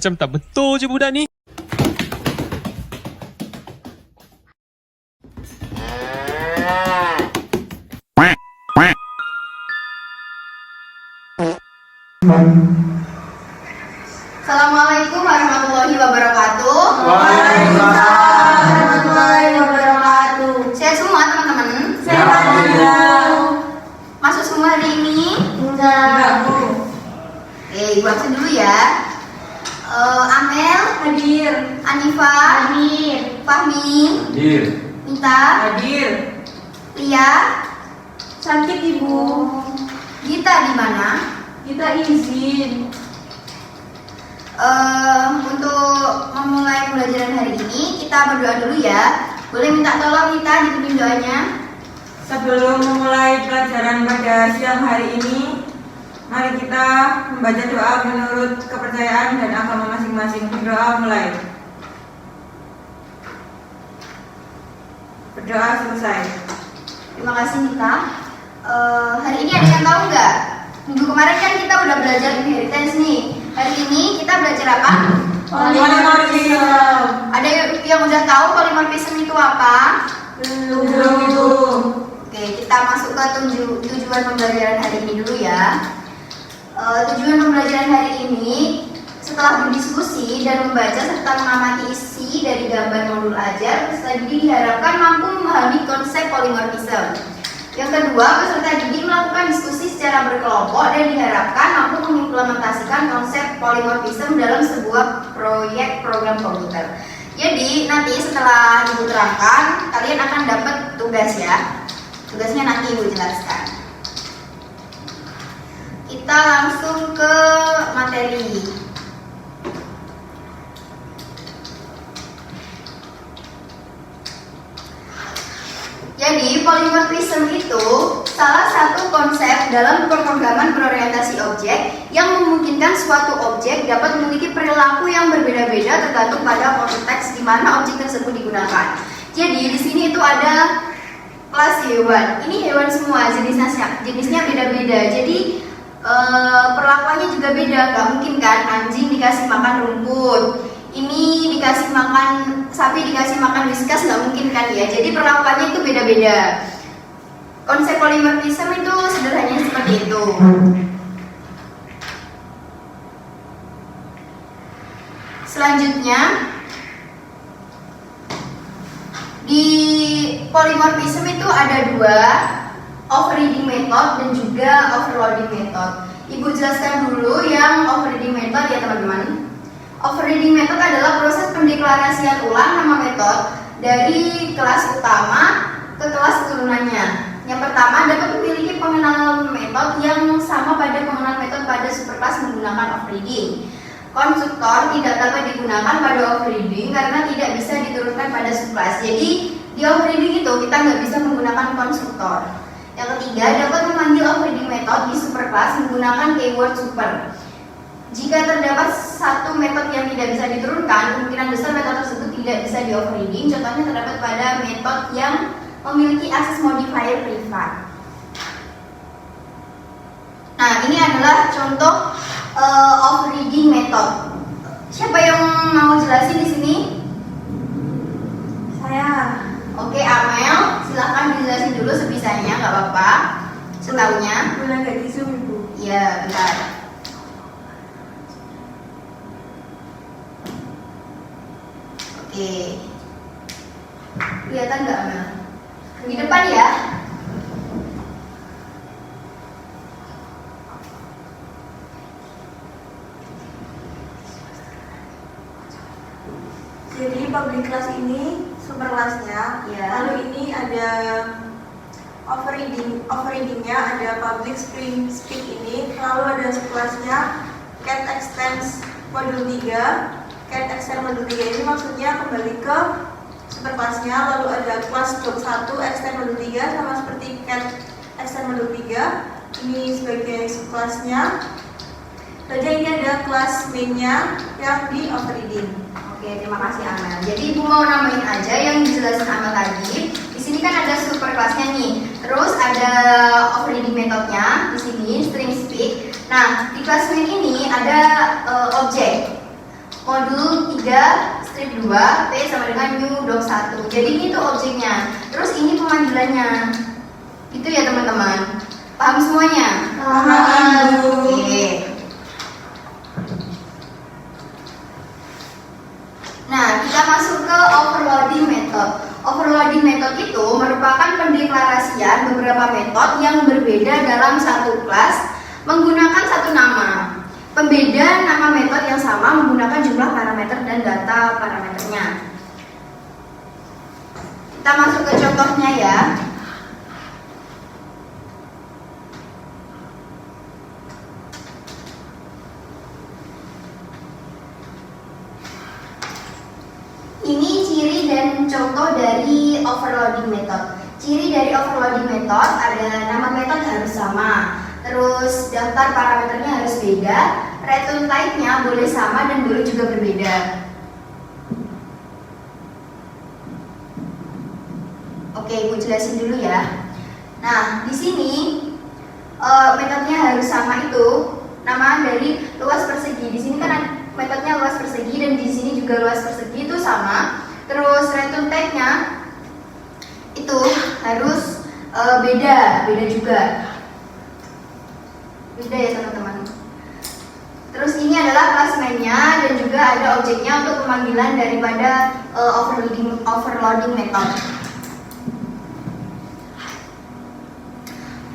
macam tak betul je budak ni. Assalamualaikum warahmatullahi wabarakatuh. Waalaikumsalam warahmatullahi wabarakatuh. Sehat semua teman-teman? Sehat juga. Masuk semua hari ini? Enggak, Bu. Oke, ibu absen dulu ya. Amel, Hadir. Anifa, Hadir. Fahmi, Hadir. Minta, Hadir. Lia, Sakit, Ibu. Gita di mana? Kita izin. Untuk memulai pembelajaran hari ini kita berdoa dulu ya. Boleh minta tolong Gita dipimpin doanya? Sebelum memulai pelajaran pada siang hari ini, mari kita membaca doa menurut kepercayaan dan agama masing-masing. Berdoa mulai. Berdoa selesai. Terima kasih Gita. Hari ini ada yang tahu nggak? Minggu kemarin kan kita udah belajar inheritance nih. Hari ini kita belajar apa? Polimorfisme. Ada yang udah tahu polimorfisme itu apa? Belum, Ibu. Oke, kita masuk ke tujuan pembelajaran hari ini dulu ya. Tujuan pembelajaran hari ini setelah berdiskusi dan membaca serta mengamati isi dari gambar modul ajar, peserta didik diharapkan mampu memahami konsep polimorfisme. Yang kedua, peserta didik melakukan diskusi secara berkelompok dan diharapkan mampu mengimplementasikan konsep polimorfisme dalam sebuah proyek program komputer. Jadi nanti setelah Ibu terangkan, kalian akan dapat tugas ya. Tugasnya nanti Ibu jelaskan. Kita langsung ke materi. Jadi, polimorfisme itu salah satu konsep dalam pemrograman berorientasi objek yang memungkinkan suatu objek dapat memiliki perilaku yang berbeda-beda tergantung pada konteks di mana objek tersebut digunakan. Jadi, di sini itu ada kelas hewan. Ini hewan semua, jenisnya beda-beda. Jadi, perlakuannya juga beda. Gak mungkin kan anjing dikasih makan rumput, ini dikasih makan, sapi dikasih makan whiskas, nggak mungkin kan ya. Jadi perlakuannya itu beda-beda. Konsep polimorfisme itu sederhananya seperti itu. Selanjutnya, di polimorfisme itu ada dua, overriding method dan juga overloading method. Ibu jelaskan dulu yang overriding method ya teman-teman. Overriding method adalah proses pendeklarasian ulang nama metode dari kelas utama ke kelas turunannya. Yang pertama, dapat memiliki pengenalan metode yang sama pada pengenalan metode pada superclass menggunakan overriding. Konstruktor tidak dapat digunakan pada overriding karena tidak bisa diturunkan pada subclass. Jadi di overriding itu kita nggak bisa menggunakan konstruktor. Yang ketiga, dapat memanggil overriding method di superclass menggunakan keyword super. Jika terdapat satu metode yang tidak bisa diturunkan, kemungkinan besar metode tersebut tidak bisa di overriding. Contohnya terdapat pada metode yang memiliki akses modifier privat. Nah, ini adalah contoh overriding method. Siapa yang mau jelasin di sini? Saya. Oke, Amel, silahkan dijelasin dulu sebisanya, nggak apa-apa. Setaunya. Boleh nggak di zoom, Ibu? Iya, bentar. Oke, kelihatan nggak Amel? Di depan ya. Jadi public class ini super classnya, Ya. lalu ini ada overridingnya ada public speak ini, lalu ada subclassnya cat extends modul 3. Cat extend modul 3 ini maksudnya kembali ke superclassnya, lalu ada kelas job 1 extend modul 3 sama seperti cat extend modul 3 ini sebagai subclassnya. Saja ini ada kelas mainnya yang di overriding. Oke, terima kasih Amel. Jadi Ibu mau nambahin aja yang dijelasin Amel tadi. Di sini kan ada super kelasnya nih. Terus ada overriding metodenya di sini string speak. Nah, di kelas main ini ada objek. modul 3 strip 2 P sama dengan new doc 1. Jadi ini tuh objeknya. Terus ini pemanggilannya. Itu ya teman-teman. Paham semuanya? Paham, Bu. Oke. Nah, kita masuk ke overloading method. Overloading method itu merupakan pendeklarasian beberapa metode yang berbeda dalam satu kelas menggunakan satu nama. Pembeda nama metode yang sama menggunakan jumlah parameter dan data parameternya. Kita masuk ke contohnya ya. Ini ciri dan contoh dari overloading method. Ciri dari overloading method ada nama metode harus sama, terus daftar parameternya harus beda, return type-nya boleh sama dan boleh juga berbeda. Oke, Ibu jelasin dulu ya. Nah, di sini metodenya harus sama itu nama dari luas persegi. Di sini kan metodenya luas persegi dan di sini juga luas persegi itu sama. Terus return type-nya itu harus beda juga. Beda ya teman-teman. Terus ini adalah kelas mainnya dan juga ada objeknya untuk pemanggilan daripada overloading method.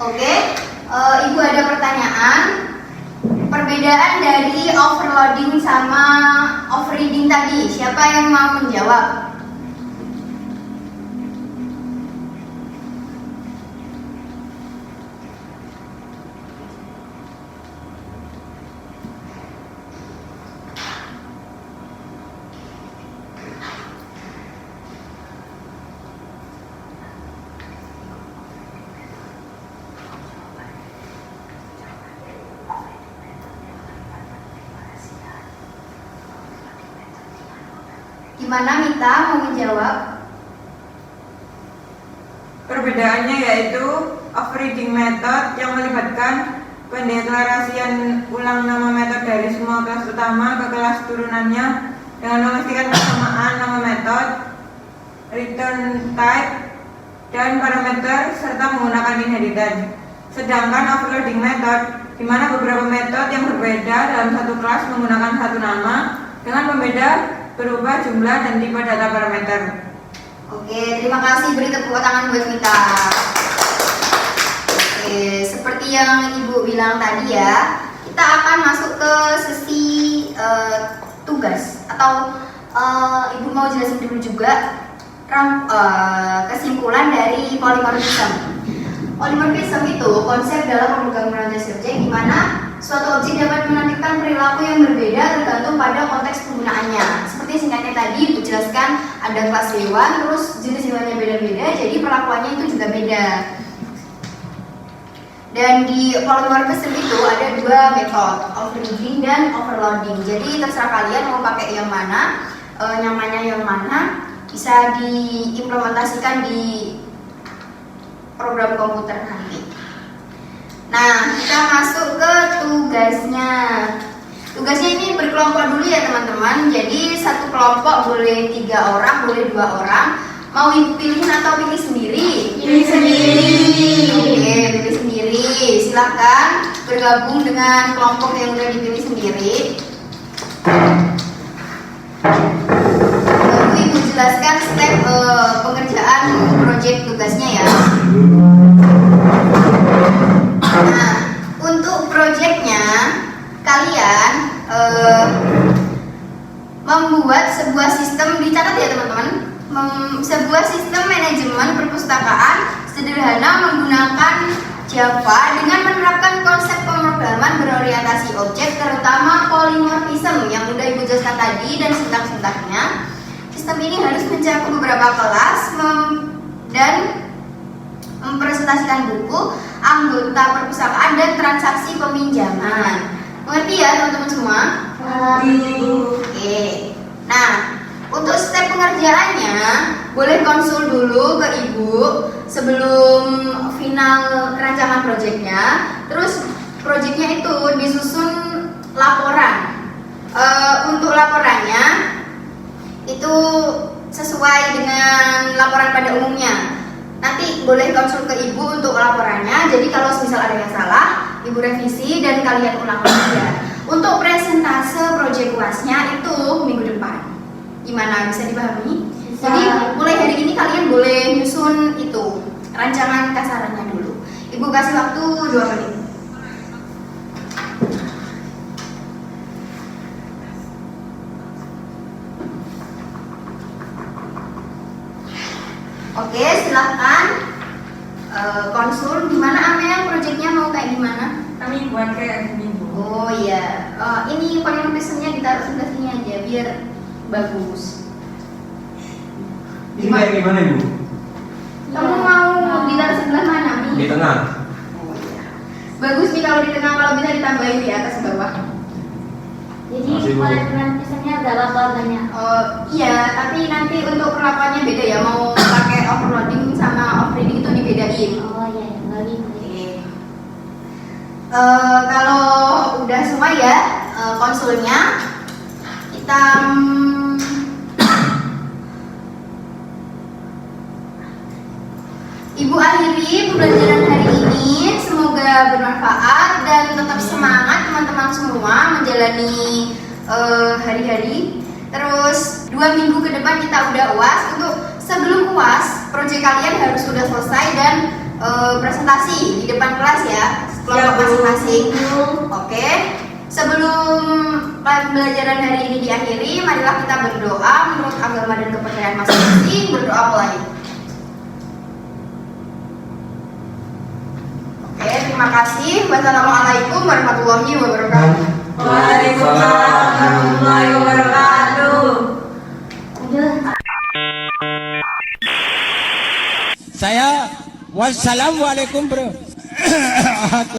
Oke, Ibu ada pertanyaan. Perbedaan dari overloading sama overreading tadi, siapa yang mau menjawab? Gimana Mita mau menjawab? Perbedaannya yaitu overreading method yang melibatkan pendeklarasian ulang nama metode dari semua kelas utama ke kelas turunannya dengan memastikan kesamaan nama metode, return type, dan parameter serta menggunakan inheritance. Sedangkan overloading method di mana beberapa metode yang berbeda dalam satu kelas menggunakan satu nama dengan pembeda berubah jumlah dan tipe data parameter. Oke, terima kasih. Beri tepuk tangan buat Mita. Oke, seperti yang Ibu bilang tadi ya, kita akan masuk ke sesi tugas atau Ibu mau jelasin dulu juga kesimpulan dari polymorphism. Polymorphism itu konsep dalam pemegang merangkai objek di mana suatu objek dapat menampilkan perilaku yang berbeda tergantung pada konteks penggunaannya. Seperti singkatnya tadi dijelaskan ada kelas hewan, terus jenis hewannya beda-beda, jadi perlakuannya itu juga beda. Dan di polymorphism itu ada dua metode, overreading dan overloading. Jadi terserah kalian mau pakai yang mana, nyamannya yang mana, bisa diimplementasikan di program komputer nanti. Nah, kita masuk ke tugasnya. Tugasnya ini berkelompok dulu ya teman-teman. Jadi satu kelompok boleh 3 orang, boleh 2 orang. Mau Ibu pilih atau pilih sendiri? Pilih sendiri. Oke, pilih sendiri. Silahkan bergabung dengan kelompok yang udah dipilih sendiri. Lalu Ibu jelaskan step pengerjaan proyek tugasnya ya. Nah, untuk proyeknya kalian membuat sebuah sistem, dicatat ya teman-teman, sebuah sistem manajemen perpustakaan sederhana menggunakan Java dengan menerapkan konsep pemrograman berorientasi objek, terutama polymorphism yang udah Ibu jelaskan tadi dan sintak-sintaknya. Sistem ini harus mencakup beberapa kelas dan mempresentasikan buku, anggota perpustakaan, dan transaksi peminjaman. Mengerti ya teman-teman semua? Oke. Nah, untuk step pengerjaannya boleh konsul dulu ke Ibu sebelum final rancangan proyeknya. Terus proyeknya itu disusun laporan. Untuk laporannya itu sesuai dengan laporan pada umumnya. Nanti boleh konsul ke ibu untuk laporannya. Jadi kalau misal ada yang salah, ibu revisi dan kalian ulang lagi ya. Untuk presentase proyek UASnya itu minggu depan. Gimana, bisa dipahami? Bisa. Jadi mulai hari ini kalian boleh nyusun itu rancangan kasarannya dulu. Ibu kasih waktu 2 menit. Oke, silahkan konsul. Gimana Amel, proyeknya mau kayak gimana? Kami buat kayak gini Bu. Oh iya, ini polymer ditaruh sebelah sini aja biar bagus. Ini kayak gimana Ibu? Kamu mau ditaruh sebelah mana, Mi? Di tengah. Oh iya. Bagus nih kalau di tengah, kalau bisa ditambahin di atas bawah. Jadi Masih, Bu. penulisannya ada berapa banyak? Oh iya, tapi nanti untuk perlakuannya beda ya. Mau pakai overloading sama offloading itu dibedain. Oh iya, bagi. Oke. Kalau udah semua ya konsulnya, kita Ibu akhiri pembelajaran hari ini. Semoga bermanfaat dan tetap semangat teman-teman semua menjalani hari-hari. Terus 2 minggu ke depan kita udah UAS. Untuk sebelum UAS, proyek kalian harus sudah selesai dan presentasi di depan kelas ya, kelompok masing-masing. Oke. Sebelum pembelajaran hari ini diakhiri, marilah kita berdoa menurut agama dan kepercayaan masing-masing. Berdoa mulai. Oke, terima kasih. Wassalamualaikum warahmatullahi wabarakatuh. Waalaikumsalam warahmatullahi wabarakatuh. Saya wassalamualaikum bro.